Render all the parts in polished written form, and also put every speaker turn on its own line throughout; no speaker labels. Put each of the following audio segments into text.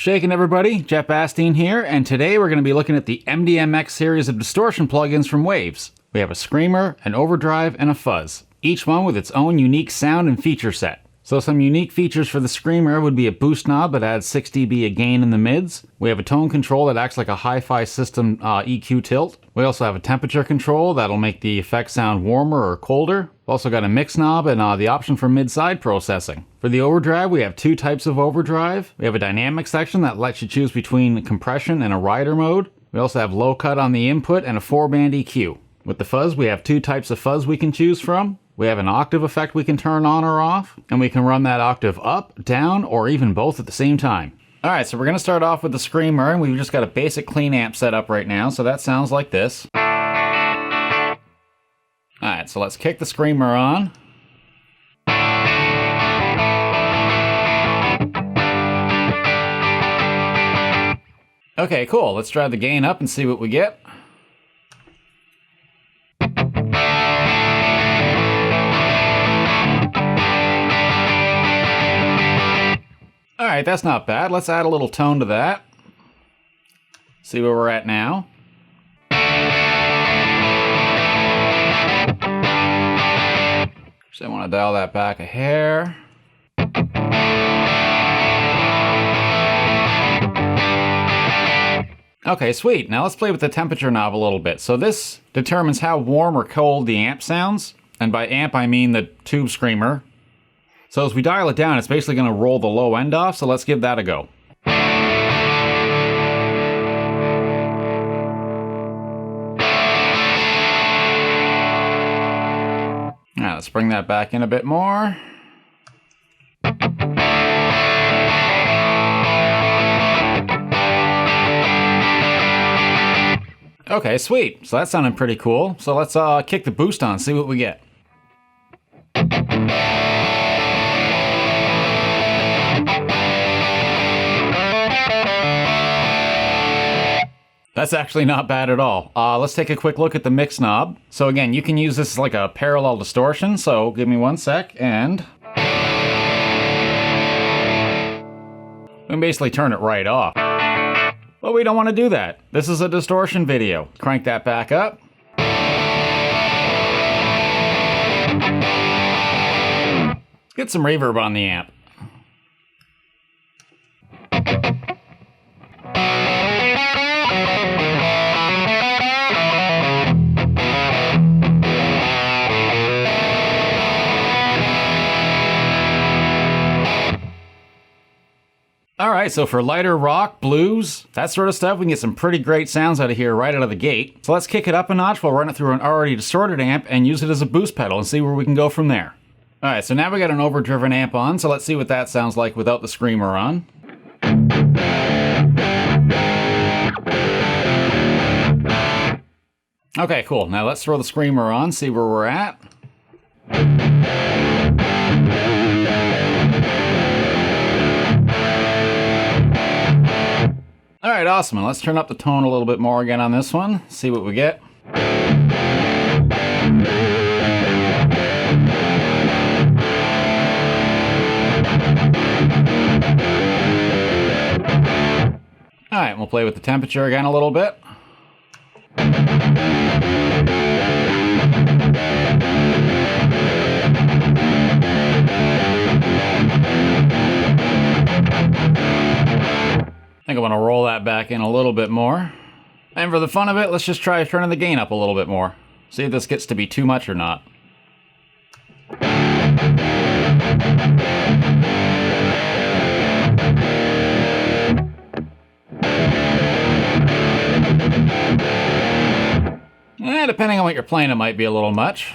shaking, everybody? Jeff Bastien here, and today we're going to be looking at the MDMX series of distortion plugins from Waves. We have a screamer, an overdrive, and a fuzz, each one with its own unique sound and feature set. So some unique features for the screamer would be a boost knob that adds 6 dB of gain in the mids. We have a tone control that acts like a hi-fi system EQ tilt. We also have a temperature control that'll make the effect sound warmer or colder. We've also got a mix knob and the option for mid-side processing. For the overdrive, we have two types of overdrive. We have a dynamic section that lets you choose between compression and a rider mode. We also have low cut on the input and a 4-band EQ. With the fuzz, we have two types of fuzz we can choose from. We have an octave effect we can turn on or off, and we can run that octave up, down, or even both at the same time. Alright, so we're going to start off with the screamer, and we've just got a basic clean amp set up right now, so that sounds like this. Alright, so let's kick the screamer on. Okay, cool. Let's drive the gain up and see what we get. Alright, that's not bad. Let's add a little tone to that. See where we're at now. So I want to dial that back a hair. Okay, sweet. Now let's play with the temperature knob a little bit. So this determines how warm or cold the amp sounds. And by amp, I mean the tube screamer. So as we dial it down, it's basically going to roll the low end off, so let's give that a go. Alright, let's bring that back in a bit more. Okay, sweet. So that sounded pretty cool. So let's kick the boost on, see what we get. That's actually not bad at all. Let's take a quick look at the mix knob. So again, you can use this as like a parallel distortion, so give me one sec, and we can basically turn it right off. But we don't want to do that. This is a distortion video. Crank that back up. Let's get some reverb on the amp. Alright, so for lighter rock, blues, that sort of stuff, we can get some pretty great sounds out of here right out of the gate. So let's kick it up a notch. We'll run it through an already distorted amp and use it as a boost pedal and see where we can go from there. Alright, so now we got an overdriven amp on, so let's see what that sounds like without the screamer on. Okay, cool. Now let's throw the screamer on, see where we're at. Alright, awesome. And let's turn up the tone a little bit more again on this one. See what we get. Alright, we'll play with the temperature again a little bit. I think I want to roll that back in a little bit more. And for the fun of it, let's just try turning the gain up a little bit more. See if this gets to be too much or not. Depending on what you're playing, it might be a little much.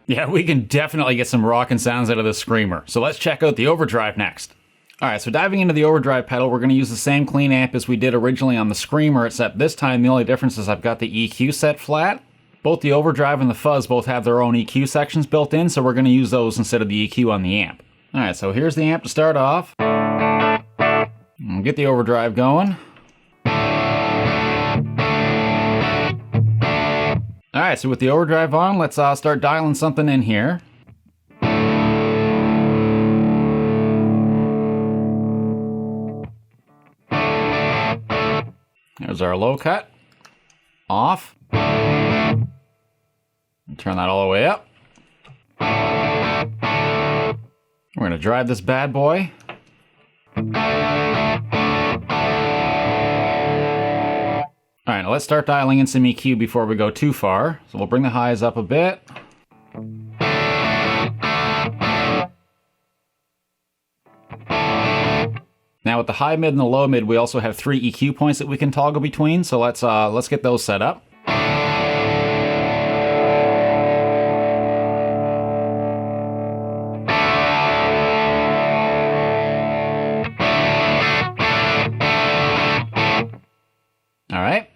Yeah, we can definitely get some rockin' sounds out of this screamer. So let's check out the overdrive next. Alright, so diving into the overdrive pedal, we're going to use the same clean amp as we did originally on the Screamer, except this time the only difference is I've got the EQ set flat. Both the overdrive and the fuzz both have their own EQ sections built in, so we're going to use those instead of the EQ on the amp. Alright, so here's the amp to start off. We'll get the overdrive going. Alright, so with the overdrive on, let's start dialing something in here. There's our low cut. Off. And turn that all the way up. We're going to drive this bad boy. Alright, now let's start dialing in some EQ before we go too far. So we'll bring the highs up a bit. Now with the high mid and the low mid, we also have 3 EQ points that we can toggle between, so let's get those set up. All right.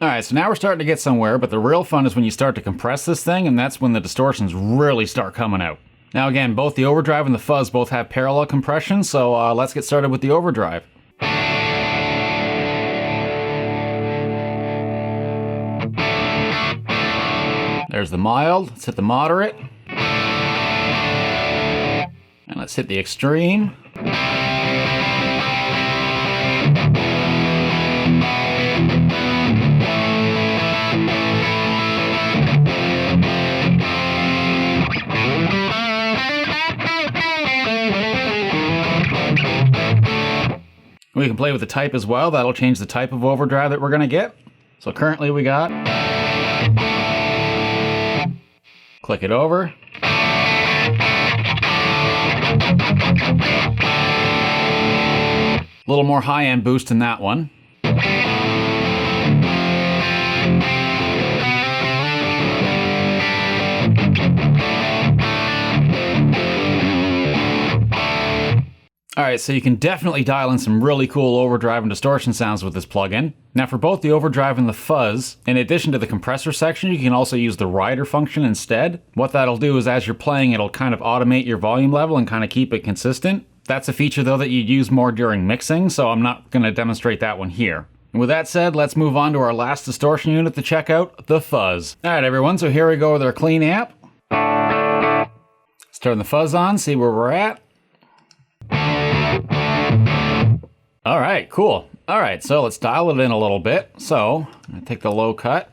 Alright, so now we're starting to get somewhere, but the real fun is when you start to compress this thing, and that's when the distortions really start coming out. Now again, both the overdrive and the fuzz both have parallel compression, so let's get started with the overdrive. There's the mild, let's hit the moderate. And let's hit the extreme. We can play with the type as well. That'll change the type of overdrive that we're going to get. So currently we got... Click it over. A little more high-end boost in that one. Alright, so you can definitely dial in some really cool overdrive and distortion sounds with this plugin. Now for both the overdrive and the fuzz, in addition to the compressor section, you can also use the rider function instead. What that'll do is as you're playing, it'll kind of automate your volume level and kind of keep it consistent. That's a feature though that you'd use more during mixing, so I'm not going to demonstrate that one here. And with that said, let's move on to our last distortion unit to check out, the fuzz. Alright everyone, so here we go with our clean amp. Let's turn the fuzz on, see where we're at. Alright, cool. Alright, so let's dial it in a little bit. So, I'm going to take the low cut.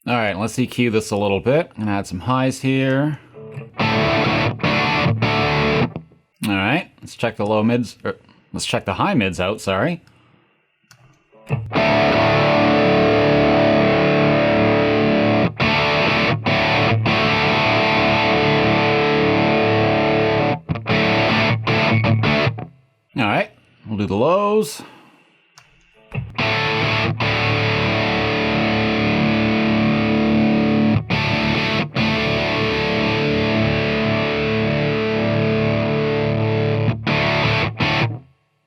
Alright, let's EQ this a little bit. I'm going to add some highs here. Alright, let's check the low mids, or let's check the high mids out, sorry. Alright, we'll do the lows.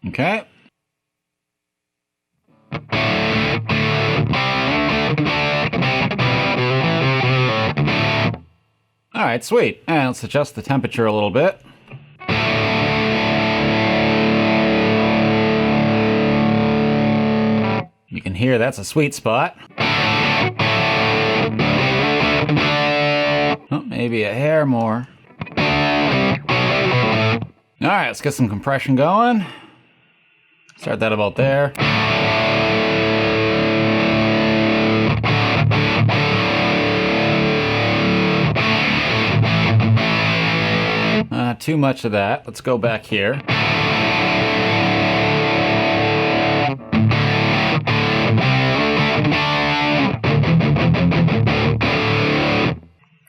Okay. Alright, sweet. And let's adjust the temperature a little bit. You can hear that's a sweet spot. Oh, maybe a hair more. Alright, let's get some compression going. Start that about there. Too much of that. Let's go back here.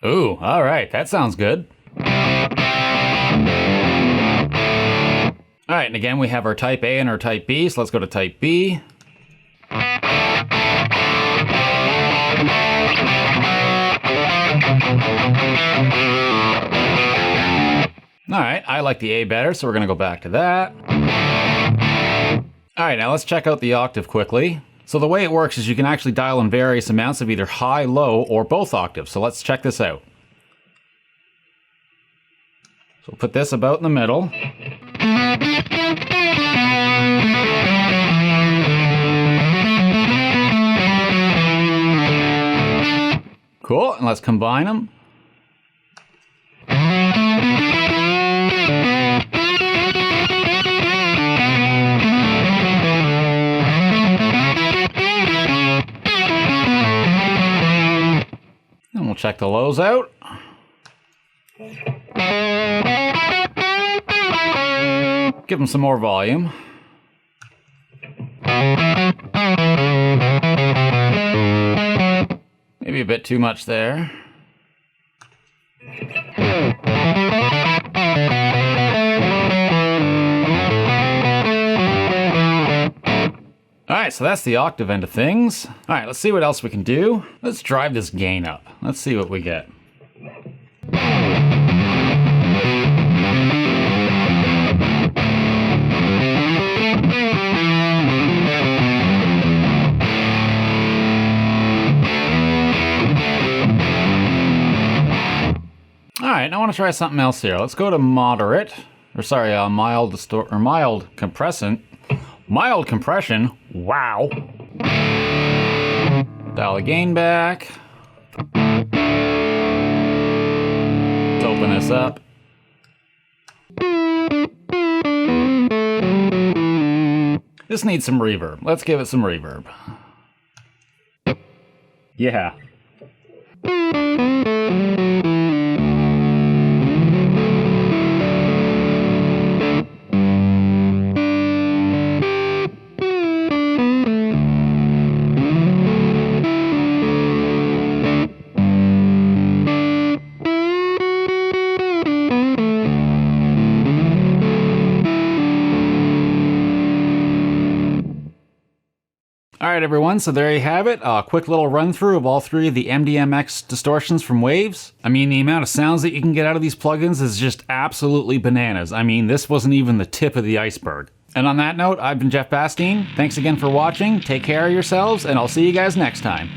Ooh, all right, that sounds good. All right, and again, we have our type A and our type B, so let's go to type B. All right, I like the A better, so we're gonna go back to that. All right, now let's check out the octave quickly. So the way it works is you can actually dial in various amounts of either high, low, or both octaves. So let's check this out. So we'll put this about in the middle. Cool, and let's combine them. And we'll check the lows out. Give them some more volume. Maybe a bit too much there. Alright, so that's the octave end of things. Alright, let's see what else we can do. Let's drive this gain up. Let's see what we get. Alright, I want to try something else here. Let's go to moderate. Or sorry, mild compression. Mild compression? Wow. Dial the gain back. Let's open this up. This needs some reverb. Let's give it some reverb. Yeah. Alright everyone, so there you have it. A quick little run through of all three of the MDMX distortions from Waves. I mean, the amount of sounds that you can get out of these plugins is just absolutely bananas. I mean, this wasn't even the tip of the iceberg. And on that note, I've been Jeff Bastine. Thanks again for watching, take care of yourselves, and I'll see you guys next time.